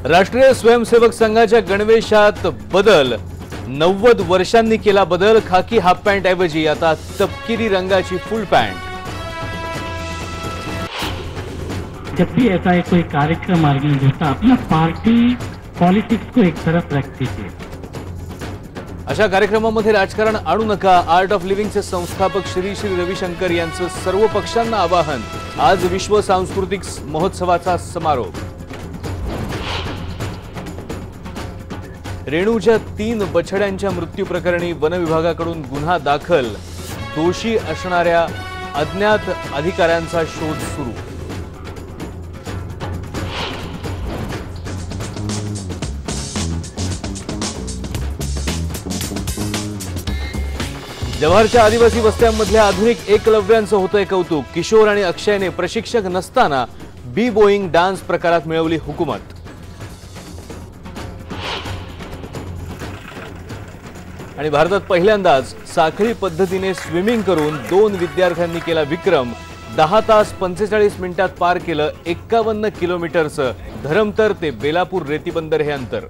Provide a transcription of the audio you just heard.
राष्ट्रीय स्वयंसेवक संघाच्या गणवेशात बदल 90 वर्षांनी केला बदल। खाकी हाफ पॅन्ट ऐवजी आता तपकिरी रंगाची फुल पॅन्ट। जब भी ऐसा एक कोई कार्यक्रम आयोजित होता अपना पार्टी पॉलिटिक्स को एक तरफ रख दीजिए। अशा कार्यक्रमामध्ये राजकारण आणू नका, आर्ट ऑफ लिव्हिंगचे संस्थापक श्री श्री रविशंकर यांचं सर्व पक्षांना आवाहन। आज विश्व सांस्कृतिक महोत्सवाचा समारोप। रेणूच्या 3 बछड्यांच्या मृत्यू प्रकरणी वन विभागाकडून गुन्हा दाखल। दोषी असणाऱ्या अज्ञात अधिकाऱ्यांचा शोध सुरू। जव्हारच्या आदिवासी वस्त्यांमधल्या आधुनिक एकलव्यांचं होतंय कौतुक। किशोर आणि अक्षयने प्रशिक्षक नसताना बी बोईंग डान्स प्रकारात मिळवली हुकूमत। आणि भारतात पहिल्यांदाच साखळी पद्धतीने स्विमिंग करून 2 विद्यार्थ्यांनी केला विक्रम। 10 तास 45 मिनिटात पार केलं 51 किलोमीटरचं धरमतर ते बेलापूर रेतीबंदर हे अंतर।